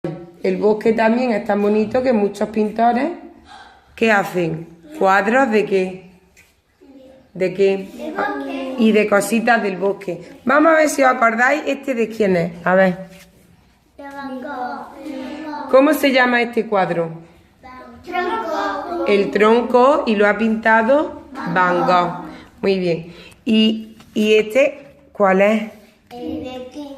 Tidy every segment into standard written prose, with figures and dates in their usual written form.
El bosque también es tan bonito que muchos pintores, ¿qué hacen? ¿Cuadros de qué? ¿De qué? Y de cositas del bosque. Vamos a ver si os acordáis, ¿este de quién es? A ver. ¿Cómo se llama este cuadro? Tronco. El tronco, y lo ha pintado Van Gogh. Muy bien. ¿Y este cuál es? El de King.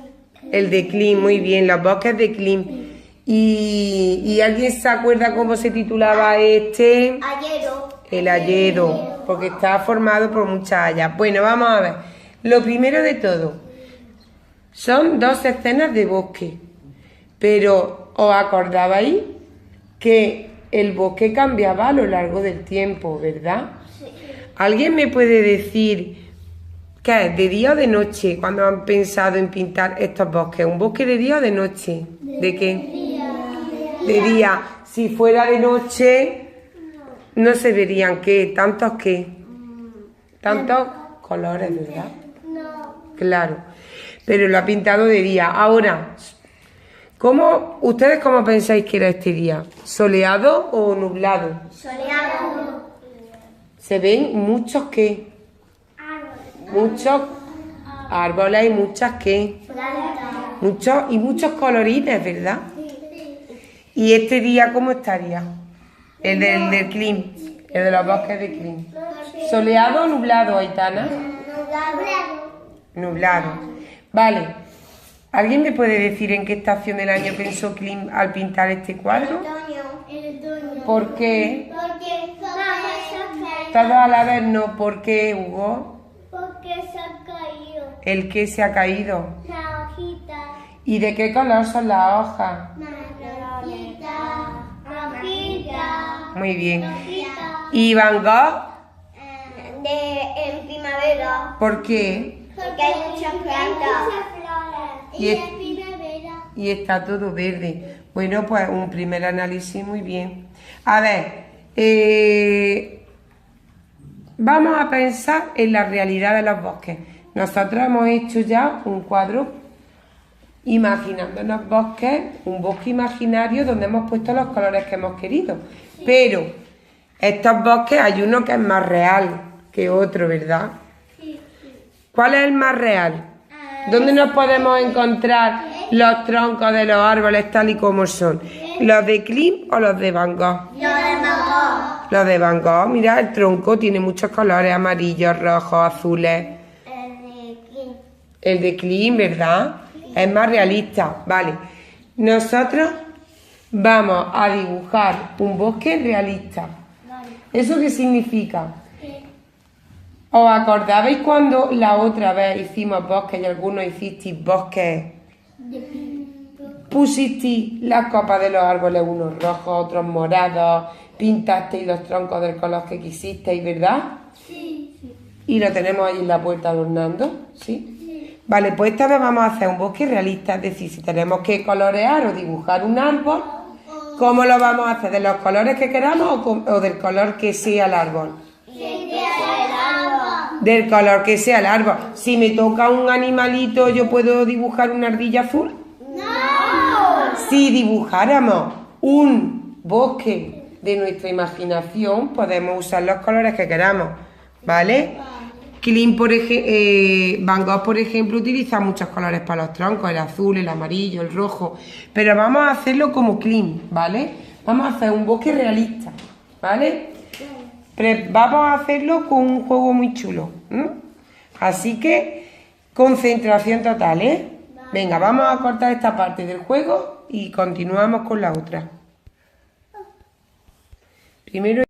El de Klimt, muy bien, los bosques de Klimt. ¿Y alguien se acuerda cómo se titulaba este? Ayero. El hayedo, porque está formado por muchas hayas. Bueno, vamos a ver. Lo primero de todo, son dos escenas de bosque, pero ¿os acordabais que el bosque cambiaba a lo largo del tiempo, verdad? Sí. ¿Alguien me puede decir qué es, de día o de noche, cuando han pensado en pintar estos bosques? ¿Un bosque de día o de noche? ¿De qué? De día. Si fuera de noche, no se verían qué, tantos colores, ¿verdad? No. Claro, pero lo ha pintado de día. Ahora, ¿ustedes cómo pensáis que era este día? ¿Soleado o nublado? Soleado. Se ven muchos muchos árboles y muchas Planta. muchos colorines, ¿verdad? ¿Y este día cómo estaría? El del Klimt, el de los bosques de Klimt. ¿Soleado o nublado, Aitana? Nublado. Vale. ¿Alguien me puede decir en qué estación del año pensó Klimt al pintar este cuadro? El otoño. ¿Por qué? Porque Todos a la vez no. ¿Por qué, Hugo? Porque se ha caído. ¿El qué se ha caído? La hojita. ¿Y de qué color son las hojas? Rojita. Muy bien. Rojita. ¿Y Van Gogh? En primavera. ¿Por qué? Porque hay muchas plantas. Y Y es- en primavera. Y está todo verde. Bueno, pues un primer análisis muy bien. A ver, vamos a pensar en la realidad de los bosques. Nosotros hemos hecho ya un cuadro imaginándonos bosques, un bosque imaginario donde hemos puesto los colores que hemos querido. Pero estos bosques hay uno que es más real que otro, ¿verdad? ¿Cuál es el más real? ¿Dónde nos podemos encontrar los troncos de los árboles tal y como son? ¿Los de Klimt o los de Van Gogh? Lo de mango. Los de Van Gogh, mira, el tronco tiene muchos colores, amarillos, rojos, azules. El de King. El de Klimt, ¿verdad? Es más realista. Vale. Nosotros vamos a dibujar un bosque realista. ¿Eso qué significa? ¿Os acordabais cuando la otra vez hicimos bosques y algunos hicisteis bosques? Pusisteis las copas de los árboles, unos rojos, otros morados, pintasteis los troncos del color que quisisteis, ¿verdad? Sí. Y lo tenemos ahí en la puerta adornando, ¿sí? Vale, pues esta vez vamos a hacer un bosque realista, es decir, si tenemos que colorear o dibujar un árbol, ¿cómo lo vamos a hacer? ¿De los colores que queramos o del color que sea el árbol? Del color que sea el árbol. Si me toca un animalito, ¿yo puedo dibujar una ardilla azul? No. Si dibujáramos un bosque de nuestra imaginación, podemos usar los colores que queramos, ¿vale? Van Gogh, por ejemplo, utiliza muchos colores para los troncos, el azul, el amarillo, el rojo, pero vamos a hacerlo como Klimt, ¿vale? Vamos a hacer un bosque realista, ¿vale? Pero vamos a hacerlo con un juego muy chulo, ¿m? Así que concentración total, ¿eh? Venga, vamos a cortar esta parte del juego y continuamos con la otra. Primero